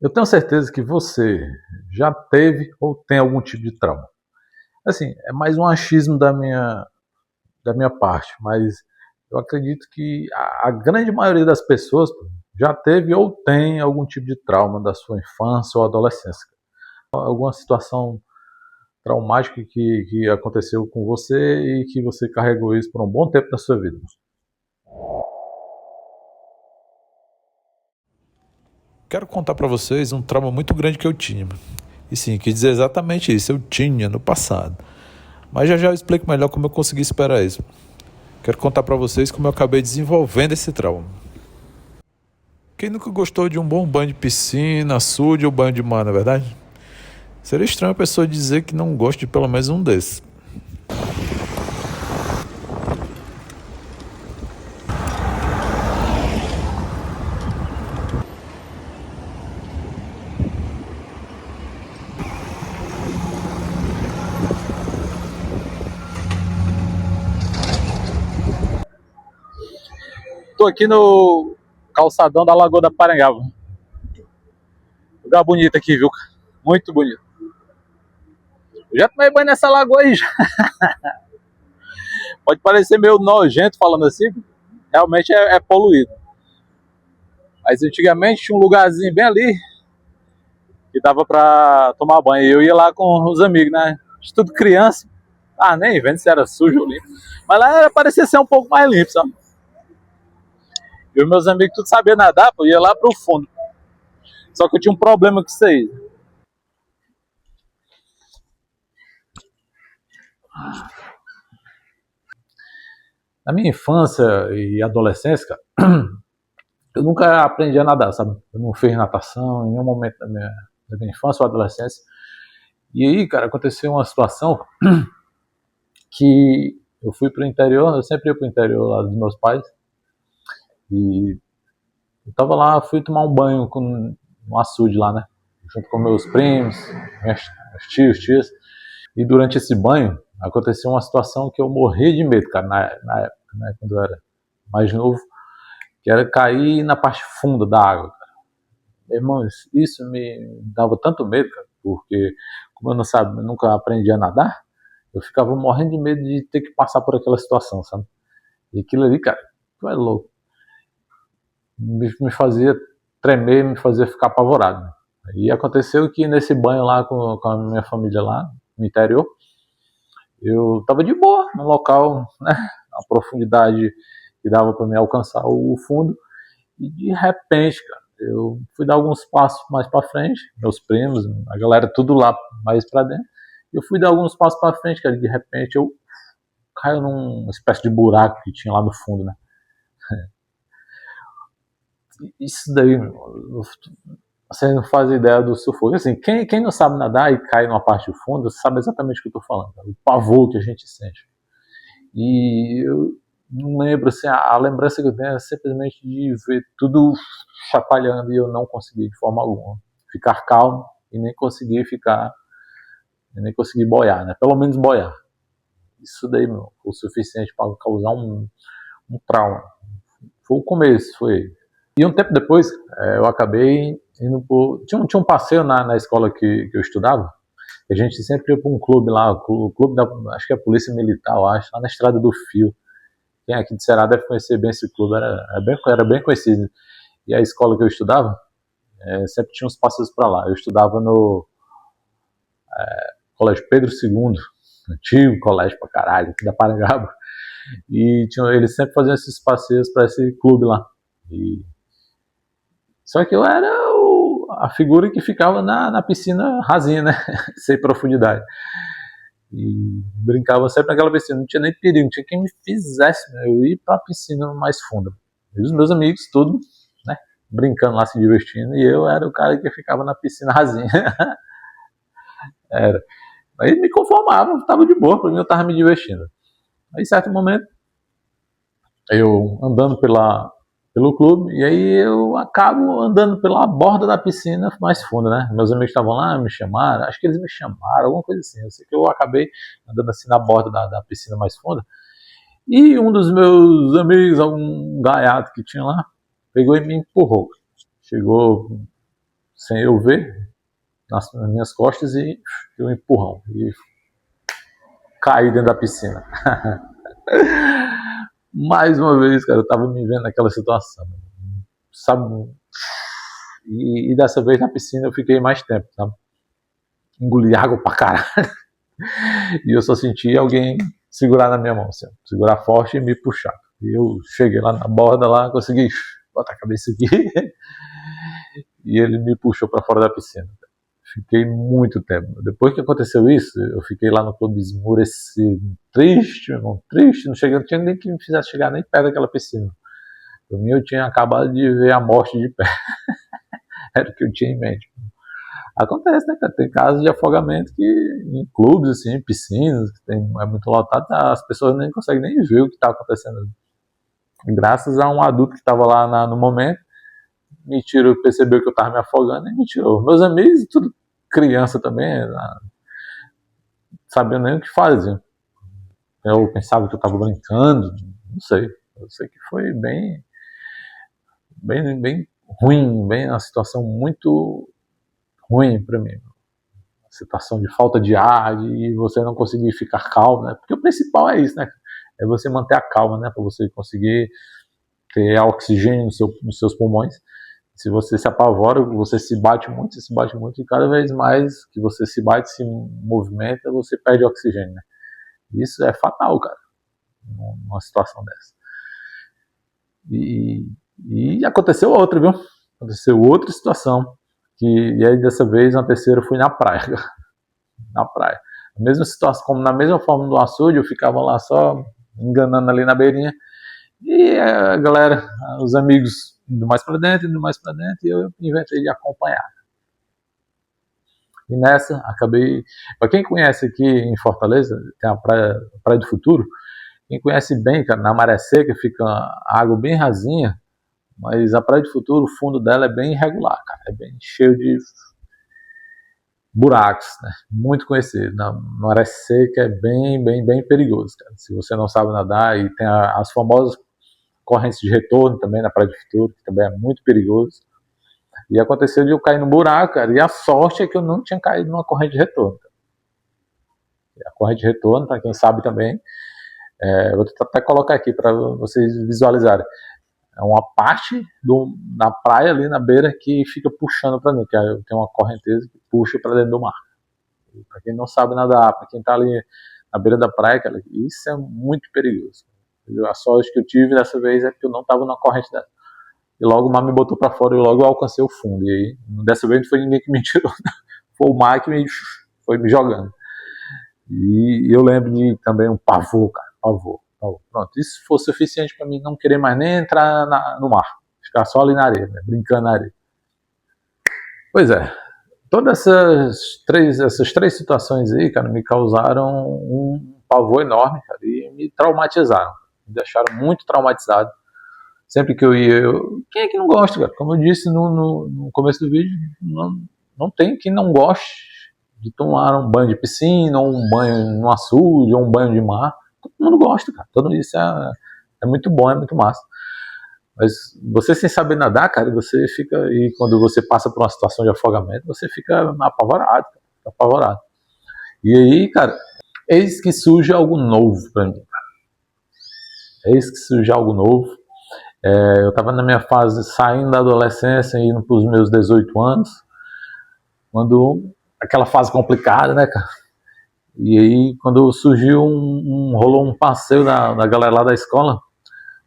Eu tenho certeza que você já teve ou tem algum tipo de trauma. Assim, é mais um achismo da minha parte, mas eu acredito que a grande maioria das pessoas já teve ou tem algum tipo de trauma da sua infância ou adolescência. Alguma situação traumática que aconteceu com você e que você carregou isso por um bom tempo da sua vida. Quero contar para vocês um trauma muito grande que eu tinha. E sim, quis dizer exatamente isso, eu tinha no passado. Mas já eu explico melhor como eu consegui superar isso. Quero contar para vocês como eu acabei desenvolvendo esse trauma. Quem nunca gostou de um bom banho de piscina, açude ou banho de mar, não é verdade? Seria estranho a pessoa dizer que não gosta de pelo menos um desses. Estou aqui no calçadão da Lagoa da Parangaba. Lugar bonito aqui, viu? Muito bonito. Eu já tomei banho nessa lagoa aí já. Pode parecer meio nojento falando assim, realmente é poluído. Mas antigamente tinha um lugarzinho bem ali que dava pra tomar banho. Eu ia lá com os amigos, né? Tudo criança. Ah, nem vendo se era sujo ou limpo. Mas lá parecia ser um pouco mais limpo, sabe? E os meus amigos tudo sabiam nadar, pô, ia lá pro fundo. Só que eu tinha um problema com isso aí. Na minha infância e adolescência, cara, eu nunca aprendi a nadar, sabe? Eu não fiz natação em nenhum momento da minha infância ou adolescência. E aí, cara, aconteceu uma situação que eu fui pro interior, eu sempre ia pro interior lá dos meus pais, e eu tava lá, fui tomar um banho com um açude lá, né? Junto com meus primos, meus tios, tias. E durante esse banho, aconteceu uma situação que eu morri de medo, cara, na época, né? Quando eu era mais novo, que era cair na parte funda da água, cara. Irmãos, isso me dava tanto medo, cara, porque como eu não sabia, eu nunca aprendi a nadar, eu ficava morrendo de medo de ter que passar por aquela situação, sabe? E aquilo ali, cara, tu é louco. Me fazia tremer, me fazia ficar apavorado. E aconteceu que nesse banho lá com a minha família lá, no interior, eu tava de boa no local, né? A profundidade que dava para me alcançar o fundo. E de repente, cara, eu fui dar alguns passos mais para frente, meus primos, a galera tudo lá mais para dentro. Eu fui dar alguns passos para frente, cara, e de repente eu caio numa espécie de buraco que tinha lá no fundo, né? Isso daí, você não faz ideia do sufoco. Assim, quem não sabe nadar e cai numa parte do fundo, sabe exatamente o que eu tô falando, cara, o pavor que a gente sente. E eu não lembro, assim, a lembrança que eu tenho é simplesmente de ver tudo chacoalhando e eu não conseguir de forma alguma ficar calmo e nem conseguir boiar, né? Pelo menos boiar. Isso daí, meu, foi o suficiente para causar um trauma. Foi o começo, foi. E um tempo depois, eu acabei indo por... Tinha um passeio na escola que eu estudava. A gente sempre ia para um clube lá, o clube da, acho que é a Polícia Militar, eu acho, lá na Estrada do Fio. Quem aqui de Ceará deve conhecer bem esse clube, era bem conhecido. E a escola que eu estudava, sempre tinha uns passeios para lá. Eu estudava no Colégio Pedro II, antigo colégio pra caralho, aqui da Parangaba. E eles sempre faziam esses passeios para esse clube lá. E só que eu era a figura que ficava na piscina rasinha, né? Sem profundidade. E brincava sempre naquela piscina, não tinha nem perigo, não tinha quem me fizesse, né? Eu ir pra piscina mais funda. E os meus amigos, tudo, né? Brincando lá, se divertindo, e eu era o cara que ficava na piscina rasinha. Era. Aí me conformava, tava de boa, pra mim eu tava me divertindo. Aí, em certo momento, eu andando pelo clube, e aí eu acabo andando pela borda da piscina mais funda, né? Meus amigos estavam lá, me chamaram, acho que eles me chamaram, alguma coisa assim. Eu sei que eu acabei andando assim na borda da piscina mais funda, e um dos meus amigos, algum gaiato que tinha lá, pegou e me empurrou. Chegou sem eu ver, nas minhas costas, e deu um empurrão. E caí dentro da piscina. Mais uma vez, cara, eu tava me vendo naquela situação. Sabe? E dessa vez na piscina eu fiquei mais tempo, sabe? Engoli água pra caralho. E eu só senti alguém segurar na minha mão, assim, segurar forte e me puxar. E eu cheguei lá na borda, lá, consegui botar a cabeça aqui. E ele me puxou pra fora da piscina. Fiquei muito tempo. Depois que aconteceu isso, eu fiquei lá no clube esmurecido, triste, irmão, triste. Não tinha nem que me fizesse chegar nem perto daquela piscina. Para mim, eu tinha acabado de ver a morte de pé. Era o que eu tinha em mente. Acontece, né, cara? Tem casos de afogamento que em clubes, assim, piscinas, que é muito lotado, as pessoas nem conseguem nem ver o que está acontecendo. Graças a um adulto que estava lá no momento, me tirou, percebeu que eu estava me afogando e me tirou. Meus amigos, tudo criança também, sabiam nem o que faziam. Eu pensava que eu estava brincando, não sei. Eu sei que foi bem ruim, bem uma situação muito ruim para mim. Uma situação de falta de ar, e você não conseguir ficar calmo, né? Porque o principal é isso, né? É você manter a calma, né? Para você conseguir ter oxigênio nos seus pulmões. Se você se apavora, você se bate muito, e cada vez mais que você se bate, se movimenta, você perde oxigênio, né? Isso é fatal, cara, numa situação dessa. E aconteceu outra, viu? Aconteceu outra situação, e aí dessa vez, na terceira, eu fui na praia, cara. Na praia. A mesma situação, como na mesma forma do açude, eu ficava lá só enganando ali na beirinha, e a galera, os amigos indo mais para dentro, e eu inventei de acompanhar. E nessa, acabei... Para quem conhece aqui em Fortaleza, tem a Praia do Futuro, quem conhece bem, cara, na maré seca fica a água bem rasinha, mas a Praia do Futuro, o fundo dela é bem irregular, cara, é bem cheio de buracos, né? Muito conhecido. Na maré seca é bem perigoso, cara. Se você não sabe nadar, e tem as famosas correntes de retorno também na Praia do Futuro, que também é muito perigoso. E aconteceu de eu cair no buraco, cara, e a sorte é que eu não tinha caído numa corrente de retorno. A corrente de retorno, para quem sabe também, vou tentar até colocar aqui para vocês visualizarem. É uma parte da praia ali na beira que fica puxando para mim, que tem uma correnteza que puxa para dentro do mar. Para quem não sabe nadar, para quem está ali na beira da praia, cara, isso é muito perigoso. A sorte que eu tive dessa vez é que eu não estava numa corrente dessa. E logo o mar me botou para fora e logo eu alcancei o fundo. E aí, dessa vez não foi ninguém que me tirou, foi o mar que foi me jogando. E eu lembro de também um pavor, cara, pavor. Pronto, isso foi suficiente para mim não querer mais nem entrar no mar, ficar só ali na areia, né, brincando na areia. Pois é, todas essas três situações aí, cara, me causaram um pavor enorme, cara, e me traumatizaram, me deixaram muito traumatizado. Sempre que eu ia, quem é que não gosta, cara? Como eu disse no começo do vídeo, não tem quem não goste de tomar um banho de piscina, ou um banho no açude, ou um banho de mar. Todo mundo gosta, cara. Tudo isso é muito bom, é muito massa. Mas você sem saber nadar, cara, você fica... E quando você passa por uma situação de afogamento, você fica apavorado, cara. Fica apavorado. E aí, cara, eis que surge algo novo pra mim, cara. Eis que surge algo novo. Eu estava na minha fase saindo da adolescência, indo para os meus 18 anos, quando aquela fase complicada, né, cara? E aí, quando surgiu rolou um passeio da galera lá da escola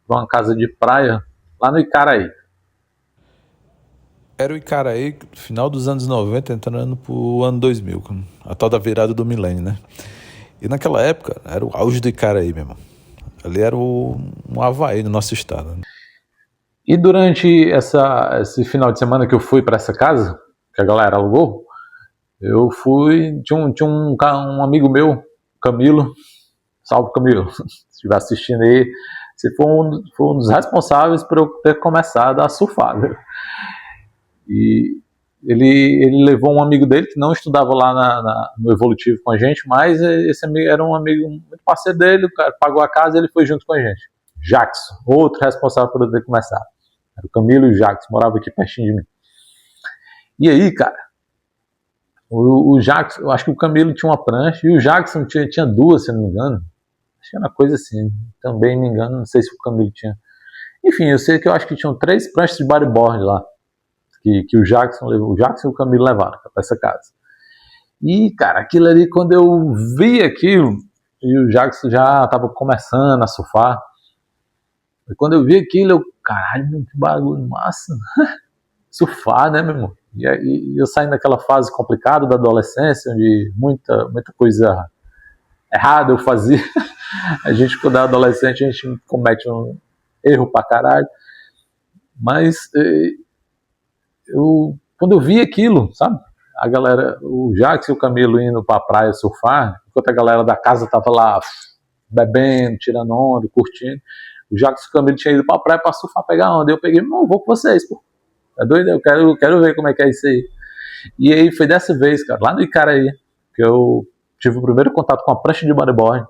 para uma casa de praia lá no Icaraí. Era o Icaraí, final dos anos 90, entrando pro ano 2000, a tal da virada do milênio, né? E naquela época, era o auge do Icaraí, meu irmão. Ali era um Havaí no nosso estado, né? E durante esse final de semana que eu fui para essa casa, que a galera alugou, eu fui, tinha um amigo meu, Camilo, salve Camilo, se estiver assistindo aí, você foi um dos responsáveis por eu ter começado a surfar, né? E ele levou um amigo dele que não estudava lá no Evolutivo com a gente, mas esse amigo era um amigo muito parceiro dele, o cara pagou a casa e ele foi junto com a gente. Jackson, outro responsável por eu ter começado. Era o Camilo e o Jackson, morava aqui pertinho de mim. E aí, cara, o Jackson, eu acho que o Camilo tinha uma prancha e o Jackson tinha duas, se eu não me engano. Acho que era uma coisa assim, também me engano, não sei se o Camilo tinha. Enfim, eu sei que eu acho que tinham 3 pranchas de bodyboard lá, que o Jackson levou, o Jackson e o Camilo levaram para essa casa. E, cara, aquilo ali, quando eu vi aquilo, e o Jackson já tava começando a surfar, e quando eu vi aquilo, eu, caralho, que bagulho massa, surfar, né, meu irmão? E eu saí daquela fase complicada da adolescência, onde muita coisa errada eu fazia. A gente, quando é adolescente, a gente comete um erro pra caralho. Mas quando eu vi aquilo, sabe? A galera, o Jackson e o Camilo indo pra praia surfar, enquanto a galera da casa tava lá bebendo, tirando onda, curtindo. O Jackson e o Camilo tinham ido pra praia pra surfar, pegar onda. Eu peguei, não, vou com vocês, pô. É doido? Eu quero ver como é que é isso aí. E aí foi dessa vez, cara, lá no Icaraí, que eu tive o primeiro contato com a prancha de bodyboard.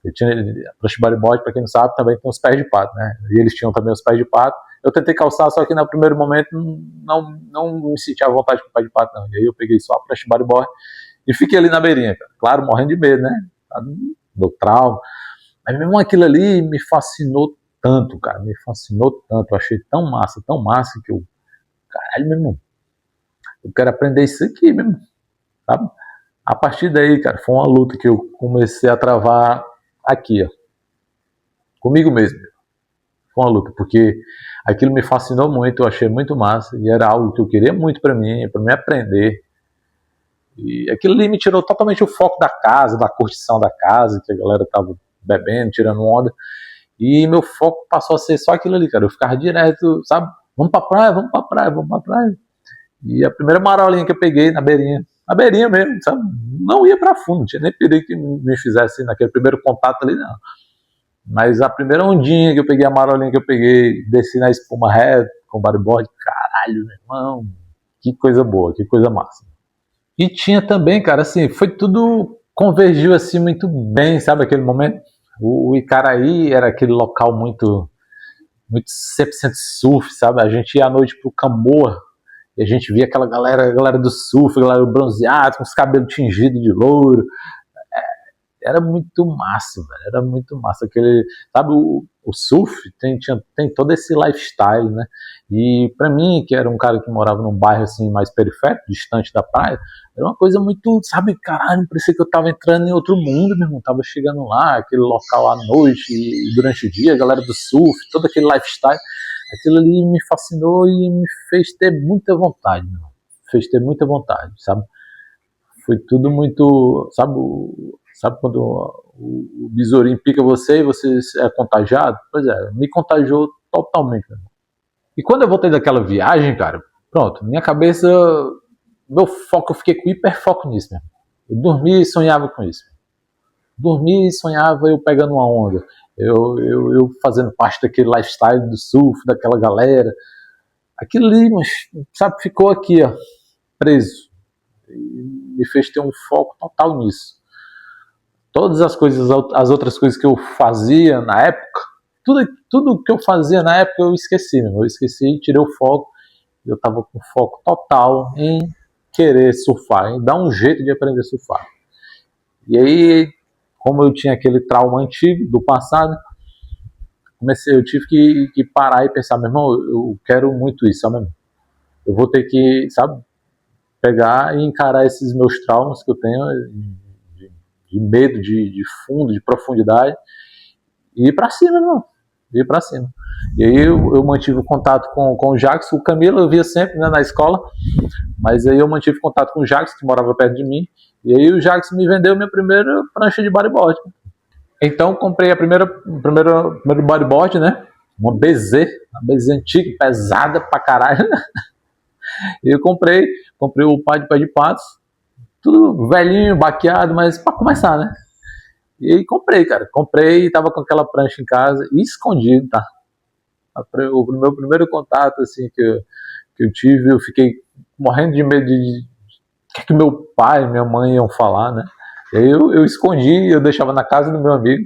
Eu tinha a prancha de bodyboard, pra quem não sabe, também tem os pés de pato, né? E eles tinham também os pés de pato. Eu tentei calçar, só que no primeiro momento não me sentia à vontade com o pé de pato, não. E aí eu peguei só a prancha de bodyboard e fiquei ali na beirinha, cara. Claro, morrendo de medo, né? Do trauma. Mas mesmo aquilo ali me fascinou tanto, cara. Me fascinou tanto. Eu achei tão massa que eu, caralho, meu irmão, eu quero aprender isso aqui mesmo, sabe? A partir daí, cara, foi uma luta que eu comecei a travar aqui, ó, comigo mesmo. Foi uma luta, porque aquilo me fascinou muito, eu achei muito massa, e era algo que eu queria muito para mim aprender. E aquilo ali me tirou totalmente o foco da casa, da curtição da casa, que a galera tava bebendo, tirando onda, e meu foco passou a ser só aquilo ali, cara. Eu ficava direto, sabe? Vamos pra praia, vamos pra praia, vamos pra praia. E a primeira marolinha que eu peguei na beirinha mesmo, sabe? Não ia pra fundo, não tinha nem perigo que me fizesse naquele primeiro contato ali, não. Mas a primeira ondinha que eu peguei, a marolinha que eu peguei, desci na espuma reto, com o bodyboard, caralho, meu irmão, que coisa boa, que coisa massa. E tinha também, cara, assim, foi tudo, convergiu assim muito bem, sabe, aquele momento. O Icaraí era aquele local muito 100% surf, sabe? A gente ia à noite pro Camoa, e a gente via aquela galera, a galera do surf, a galera bronzeada, com os cabelos tingidos de louro. Era muito massa, velho. Era muito massa. Aquele, sabe, o surf tem todo esse lifestyle, né? E pra mim, que era um cara que morava num bairro assim mais periférico, distante da praia, era uma coisa muito, sabe, caralho, parecia que eu tava entrando em outro mundo, meu irmão. Tava chegando lá, aquele local à noite e durante o dia, a galera do surf, todo aquele lifestyle. Aquilo ali me fascinou e me fez ter muita vontade, meu irmão. Fez ter muita vontade, sabe? Foi tudo muito, sabe quando o besourinho pica você e você é contagiado? Pois é, me contagiou totalmente. Meu irmão. E quando eu voltei daquela viagem, cara, pronto, minha cabeça, meu foco, eu fiquei com hiperfoco nisso, mesmo. Eu dormia e sonhava com isso. Dormia e sonhava eu pegando uma onda. Eu fazendo parte daquele lifestyle do surf, daquela galera. Aquilo ali, mas, sabe, ficou aqui, ó, preso. E me fez ter um foco total nisso. Todas as coisas, as outras coisas que eu fazia na época, tudo que eu fazia na época eu esqueci, meu. Eu esqueci, tirei o foco. Eu tava com foco total em querer surfar, em dar um jeito de aprender a surfar. E aí, como eu tinha aquele trauma antigo do passado, eu tive que parar e pensar, meu irmão, eu quero muito isso, sabe? Eu vou ter que, sabe, pegar e encarar esses meus traumas que eu tenho de medo, de fundo, de profundidade, e ir pra cima, irmão. Ir pra cima. E aí eu mantive o contato com o Jackson, o Camilo eu via sempre, né, na escola, mas aí eu mantive contato com o Jackson, que morava perto de mim, e aí o Jackson me vendeu minha primeira prancha de bodyboard. Então comprei a primeiro bodyboard, né, uma BZ antiga, pesada pra caralho. E eu comprei o pé de patos, tudo velhinho, baqueado, mas pra começar, né? E aí comprei e tava com aquela prancha em casa, escondido, tá? O meu primeiro contato, assim, que eu tive, eu fiquei morrendo de medo de o que meu pai e minha mãe iam falar, né? E aí eu escondi, eu deixava na casa do meu amigo,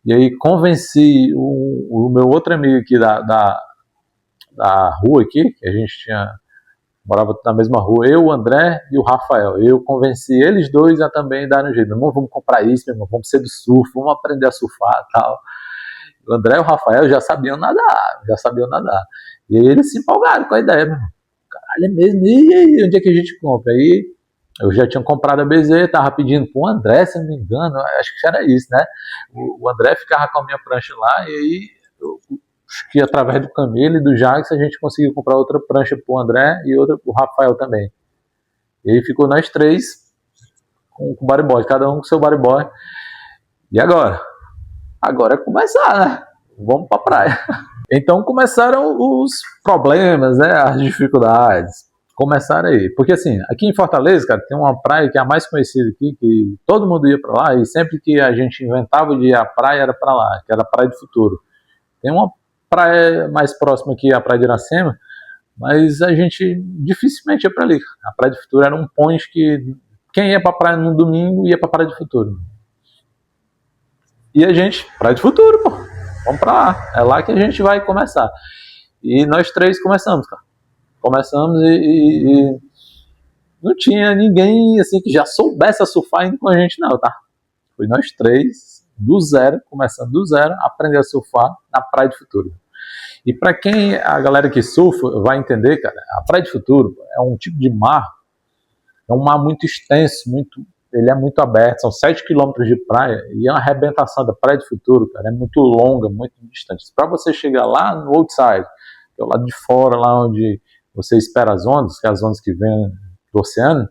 e aí convenci o meu outro amigo aqui da rua aqui, que a gente tinha morava na mesma rua, eu, o André e o Rafael. Eu convenci eles dois a também darem um jeito. Meu irmão, vamos comprar isso, meu irmão, vamos ser do surf, vamos aprender a surfar e tal. O André e o Rafael já sabiam nadar. E aí eles se empolgaram com a ideia, meu irmão. Caralho, é mesmo? E aí, onde é que a gente compra? Aí eu já tinha comprado a BZ, tava pedindo pro André, se não me engano, acho que era isso, né? O André ficava com a minha prancha lá, e aí acho que através do Camilo e do Jax a gente conseguiu comprar outra prancha pro André e outra pro Rafael também. E aí ficou nós três com o bodyboard, cada um com seu bodyboard. E agora? Agora é começar, né? Vamos pra praia. Então começaram os problemas, né? As dificuldades. Começaram aí. Porque assim, aqui em Fortaleza, cara, tem uma praia que é a mais conhecida aqui, que todo mundo ia pra lá, e sempre que a gente inventava de ir à praia, era pra lá, que era a Praia do Futuro. Tem uma praia mais próxima aqui, a Praia de Iracema, mas a gente dificilmente ia pra ali. A Praia do Futuro era um ponto que quem ia pra praia no domingo ia pra Praia do Futuro. E a gente, Praia do Futuro, pô, vamos pra lá. É lá que a gente vai começar. E nós três começamos, cara. Começamos e não tinha ninguém assim que já soubesse a surfar indo com a gente, não, tá? Foi nós três, do zero, começando do zero, aprender a surfar na Praia do Futuro. E para quem, a galera que surfa vai entender, cara, a Praia do Futuro é um tipo de mar, é um mar muito extenso, ele é muito aberto, são 7 quilômetros de praia, e a arrebentação da Praia do Futuro, cara, é muito longa, muito distante. Para você chegar lá no outside, que é o lado de fora, lá onde você espera as ondas, que é as ondas que vêm do oceano,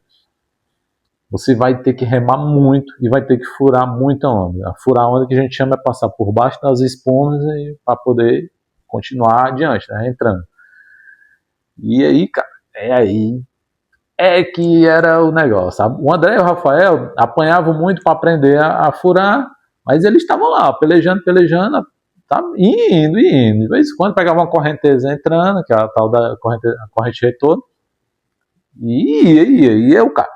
você vai ter que remar muito e vai ter que furar muita onda. A furar a onda que a gente chama é passar por baixo das espumas para poder continuar adiante, né, entrando. E aí, cara, é que era o negócio, sabe? O André e o Rafael apanhavam muito para aprender a furar, mas eles estavam lá, pelejando, tá indo. De vez em quando pegava uma correnteza entrando, que é a tal da corrente retorno, e eu, cara,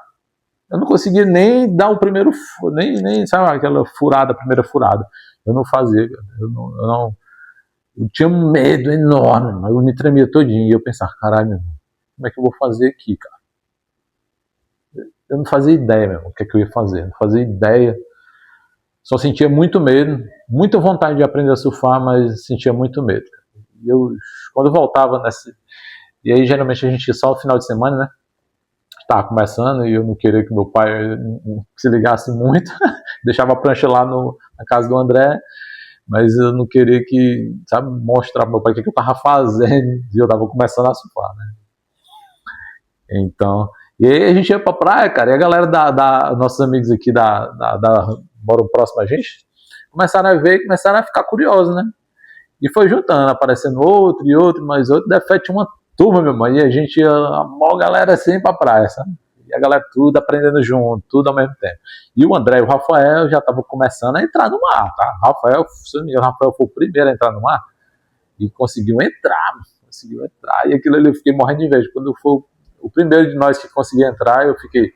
eu não conseguia nem dar o primeiro, nem sabe, aquela furada, a primeira furada. Eu não fazia, eu tinha um medo enorme, mas eu me tremia todinho, e eu pensava, caralho, como é que eu vou fazer aqui, cara? Eu não fazia ideia, meu, o que é que eu ia fazer, não fazia ideia. Só sentia muito medo, muita vontade de aprender a surfar, mas sentia muito medo. E quando eu voltava e aí geralmente a gente ia só no final de semana, né? Estava começando e eu não queria que meu pai se ligasse muito, deixava a prancha lá na casa do André, mas eu não queria que, sabe, mostrar pro meu pai o que eu estava fazendo e eu estava começando a surfar, né? Então, e aí a gente ia pra praia, cara, e a galera nossos amigos aqui moram próximo a gente, começaram a ver e começaram a ficar curiosos, né? E foi juntando, aparecendo outro e outro, mais outro, daí tinha uma turma, meu irmão, e a gente ia, a maior galera assim pra praia, sabe? E a galera tudo aprendendo junto, tudo ao mesmo tempo. E o André e o Rafael já estavam começando a entrar no mar, tá? O Rafael foi o primeiro a entrar no mar e conseguiu entrar, e aquilo ali eu fiquei morrendo de inveja. Quando foi o primeiro de nós que conseguiu entrar, eu fiquei,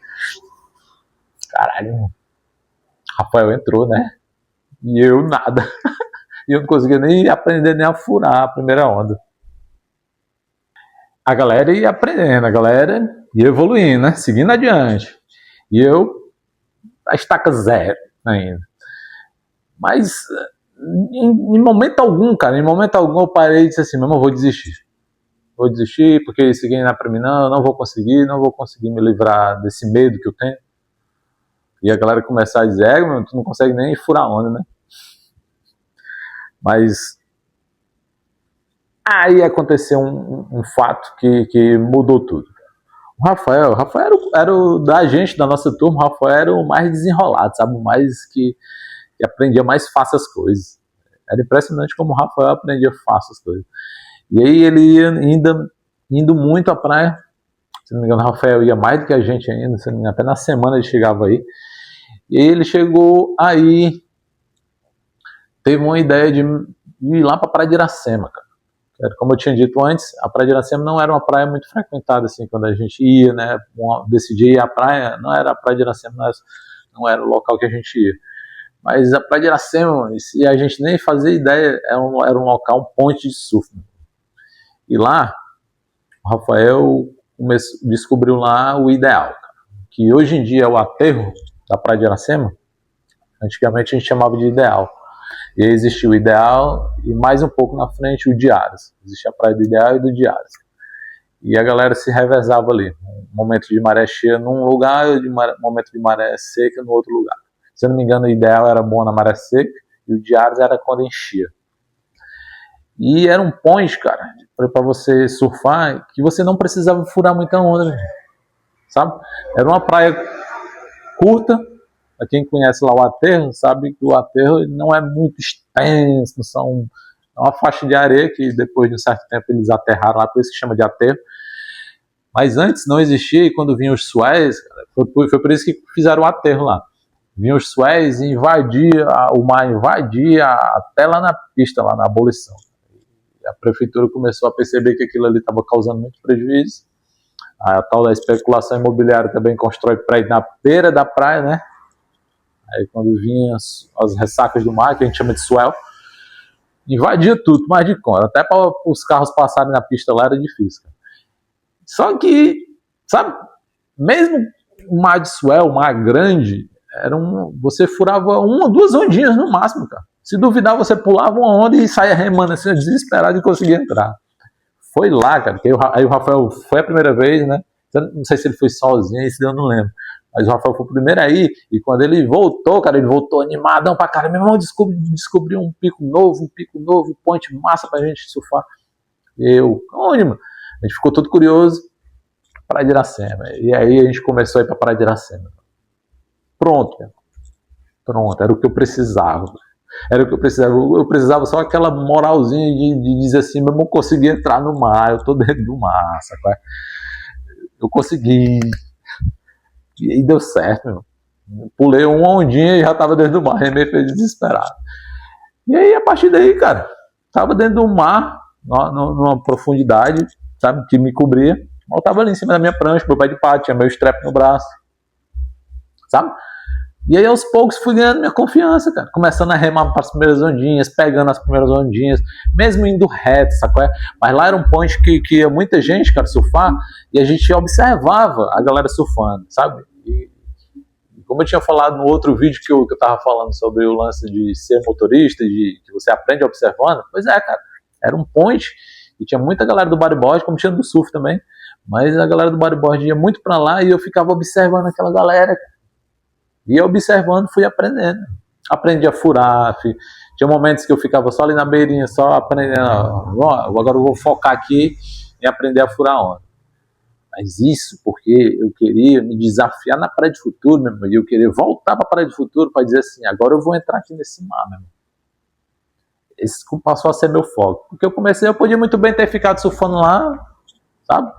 caralho, Rafael entrou, né? E eu nada. E eu não conseguia nem aprender nem a furar a primeira onda. A galera ia aprendendo, a galera ia evoluindo, né? Seguindo adiante. E eu, a estaca zero ainda. Mas, em momento algum, cara, eu parei e disse assim, meu irmão, vou desistir, porque isso aqui não é pra mim, não vou conseguir me livrar desse medo que eu tenho. E a galera começar a dizer, meu, tu não consegue nem furar onda, né? Mas aí aconteceu um fato que mudou tudo. O Rafael era o da gente, da nossa turma, o Rafael era o mais desenrolado, sabe? O mais que aprendia mais fácil as coisas. Era impressionante como o Rafael aprendia fácil as coisas. E aí ele ia indo muito à praia. Se não me engano, o Rafael ia mais do que a gente ainda, se não me engano, até na semana ele chegava aí. E aí ele chegou aí, teve uma ideia de ir lá para a Praia de Iracema, cara. Como eu tinha dito antes, a Praia de Iracema não era uma praia muito frequentada, assim, quando a gente ia, né, decidia ir à praia, não era a Praia de Iracema, não era o local que a gente ia. Mas a Praia de Iracema, e a gente nem fazia ideia, era um local, um ponte de surf. E lá, o Rafael, descobriu lá o ideal, cara, que hoje em dia é o aterro da Praia de Iracema. Antigamente a gente chamava de ideal. E aí existia o ideal e mais um pouco na frente o Diários. Existia a Praia do Ideal e do Diários. E a galera se revezava ali. Um momento de maré cheia num lugar e momento de maré seca no outro lugar. Se eu não me engano, o ideal era bom na maré seca e o Diários era quando enchia. E era um point, cara, para você surfar, que você não precisava furar muita onda, né? Sabe? Era uma praia curta. Para quem conhece lá o aterro, sabe que o aterro não é muito extenso, é uma faixa de areia que depois de um certo tempo eles aterraram lá, por isso que chama de aterro. Mas antes não existia, e quando vinham os swells, foi por isso que fizeram o aterro lá. Vinham os swells e o mar invadia até lá na pista, lá na abolição. E a prefeitura começou a perceber que aquilo ali estava causando muito prejuízo. A tal da especulação imobiliária também constrói prédio na beira da praia, né? Aí quando vinham as ressacas do mar, que a gente chama de swell, invadia tudo, mais de conta. Até para os carros passarem na pista lá era difícil. Cara. Só que, sabe, mesmo o mar de swell, o mar grande, você furava uma ou duas ondinhas no máximo, cara. Se duvidar, você pulava uma onda e saia remando assim, desesperado e conseguia entrar. Foi lá, cara, que aí o Rafael foi a primeira vez, né? Não sei se ele foi sozinho, isso eu não lembro. Mas o Rafael foi o primeiro aí, e quando ele voltou, cara, ele voltou animadão pra caramba. Meu irmão, descobriu um pico novo, ponte massa pra gente surfar. Onde, mano? A gente ficou todo curioso, Praia de Iracema. E aí a gente começou a ir pra Praia de Iracema. Pronto, era o que eu precisava. Eu precisava só aquela moralzinha de dizer assim, meu irmão, consegui entrar no mar, eu tô dentro do mar, sabe? Eu consegui. E aí deu certo, meu. Pulei uma ondinha e já tava dentro do mar, remei fez desesperado. E aí, a partir daí, cara, tava dentro do mar, numa profundidade, sabe, que me cobria. Eu tava ali em cima da minha prancha, meu pé de pato, tinha meu strap no braço, sabe? E aí, aos poucos, fui ganhando minha confiança, cara. Começando a remar para as primeiras ondinhas, pegando as primeiras ondinhas, mesmo indo reto, sacou? Mas lá era um ponte que ia muita gente, cara, surfar, e a gente observava a galera surfando, sabe? E como eu tinha falado no outro vídeo que eu tava falando sobre o lance de ser motorista, que você aprende observando, pois é, cara, era um ponte, e tinha muita galera do bodyboard, como tinha do surf também, mas a galera do bodyboard ia muito para lá, e eu ficava observando aquela galera, cara. E observando, fui aprendendo. Aprendi a furar. Tinha momentos que eu ficava só ali na beirinha, só aprendendo. Agora eu vou focar aqui em aprender a furar onda. Mas isso porque eu queria me desafiar na Praia de Futuro, meu irmão. E eu queria voltar para a Praia de Futuro para dizer assim, agora eu vou entrar aqui nesse mar, meu irmão. Esse passou a ser meu foco. Porque eu podia muito bem ter ficado surfando lá, sabe?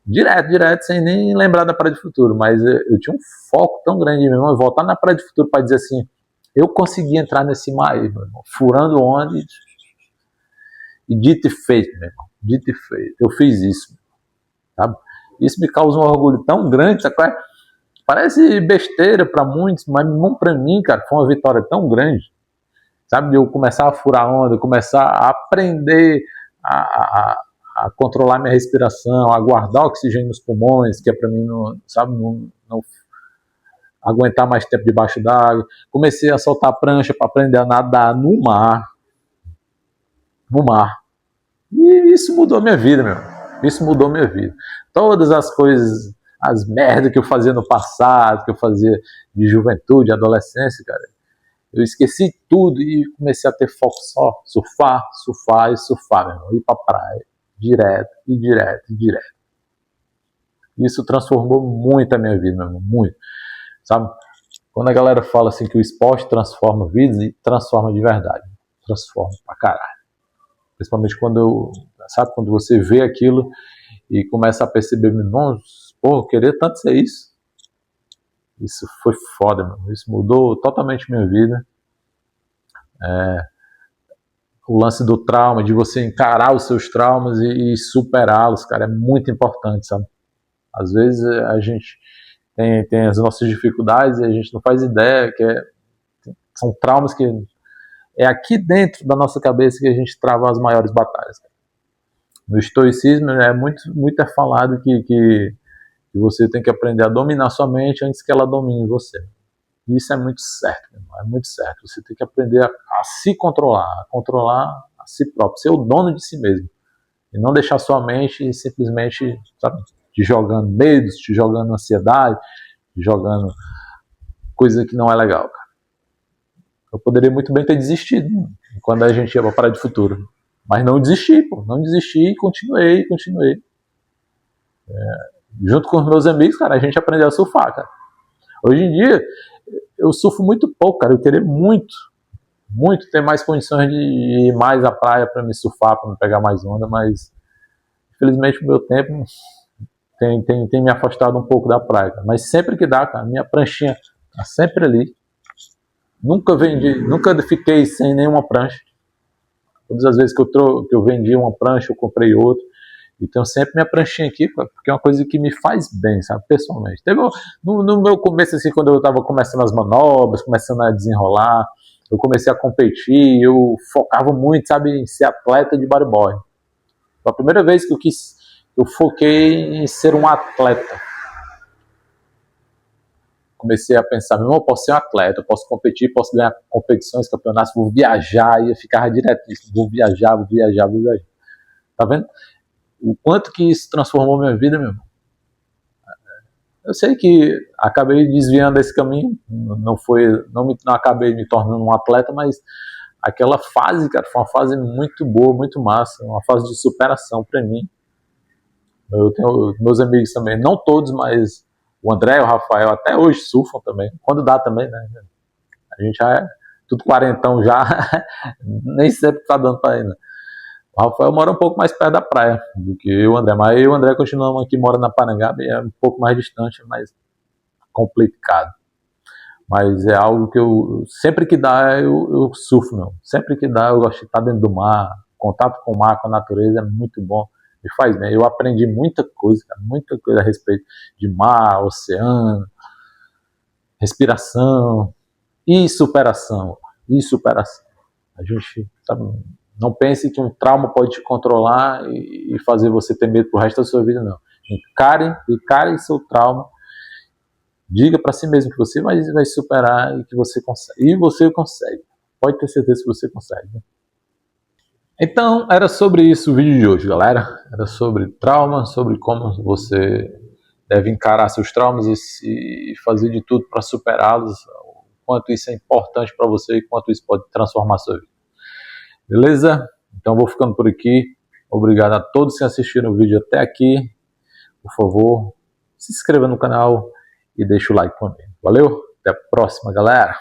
Direto, sem nem lembrar da Praia de Futuro, mas eu tinha um foco tão grande, meu irmão, voltar na Praia de Futuro para dizer assim, eu consegui entrar nesse mar aí, meu irmão, furando onda e dito e feito, meu irmão, dito e feito, eu fiz isso, sabe? Isso me causa um orgulho tão grande, sabe? Parece besteira para muitos, mas para mim, cara, foi uma vitória tão grande, sabe? De eu começar a furar onda, começar a aprender a controlar minha respiração, a guardar oxigênio nos pulmões, que é para mim não aguentar mais tempo debaixo d'água. Comecei a soltar a prancha para aprender a nadar no mar. E isso mudou minha vida, meu. Isso mudou minha vida. Todas as coisas, as merdas que eu fazia no passado, que eu fazia de juventude, adolescência, cara, eu esqueci tudo e comecei a ter foco só, surfar, meu irmão, ir pra praia. Direto. Isso transformou muito a minha vida, meu irmão, muito. Sabe? Quando a galera fala assim que o esporte transforma vidas, e transforma de verdade. Transforma pra caralho. Principalmente quando você vê aquilo e começa a perceber, meu irmão, pô, eu queria tanto ser isso. Isso foi foda, meu irmão. Isso mudou totalmente minha vida. O lance do trauma, de você encarar os seus traumas e superá-los, cara, é muito importante, sabe? Às vezes a gente tem as nossas dificuldades e a gente não faz ideia são traumas que é aqui dentro da nossa cabeça que a gente trava as maiores batalhas, cara. No estoicismo muito é falado que você tem que aprender a dominar sua mente antes que ela domine você. E isso é muito certo, meu irmão, é muito certo. Você tem que aprender a se controlar, a controlar a si próprio, ser o dono de si mesmo. E não deixar sua mente simplesmente, sabe, te jogando medos, te jogando ansiedade, te jogando coisa que não é legal, cara. Eu poderia muito bem ter desistido quando a gente ia para Praia do Futuro. Mas não desisti, pô. Não desisti e continuei. Junto com os meus amigos, cara, a gente aprendeu a surfar, cara. Hoje em dia, eu surfo muito pouco, cara. Eu queria muito ter mais condições de ir mais à praia para me surfar, para me pegar mais onda, mas infelizmente o meu tempo tem me afastado um pouco da praia, cara. Mas sempre que dá, cara, minha pranchinha tá sempre ali. Nunca fiquei sem nenhuma prancha. Todas as vezes que eu vendi uma prancha, eu comprei outra. E tenho sempre minha pranchinha aqui, porque é uma coisa que me faz bem, sabe, pessoalmente. No meu começo, assim, quando eu estava começando as manobras, começando a desenrolar, eu comecei a competir, eu focava muito, sabe, em ser atleta de bodyboard. Foi a primeira vez que eu foquei em ser um atleta. Comecei a pensar, meu irmão, eu posso ser um atleta, eu posso competir, posso ganhar competições, campeonatos, vou viajar, e eu ficava direto nisso, vou viajar. Tá vendo? O quanto que isso transformou minha vida, meu irmão. Eu sei que acabei desviando desse caminho, não acabei me tornando um atleta, mas aquela fase, cara, foi uma fase muito boa, muito massa, uma fase de superação para mim. Eu tenho meus amigos também, não todos, mas o André e o Rafael até hoje surfam também, quando dá também, né? A gente já é tudo quarentão já, nem sempre tá dando para ir, né? O Rafael mora um pouco mais perto da praia do que eu e o André, mas eu e o André continuamos aqui, mora na Parangaba, e é um pouco mais distante, mais complicado. Mas é algo que sempre que dá, eu surfo, meu. Sempre que dá, eu gosto de estar dentro do mar. Contato com o mar, com a natureza é muito bom, me faz bem. Eu aprendi muita coisa a respeito de mar, oceano, respiração e superação. A gente, sabe, não pense que um trauma pode te controlar e fazer você ter medo pro resto da sua vida, não. Encare seu trauma. Diga para si mesmo que você vai superar e que você consegue. E você consegue. Pode ter certeza que você consegue. Né? Então, era sobre isso o vídeo de hoje, galera. Era sobre trauma, sobre como você deve encarar seus traumas e fazer de tudo para superá-los. O quanto isso é importante para você e quanto isso pode transformar a sua vida. Beleza? Então, vou ficando por aqui. Obrigado a todos que assistiram o vídeo até aqui. Por favor, se inscreva no canal e deixa o like comigo. Valeu? Até a próxima, galera!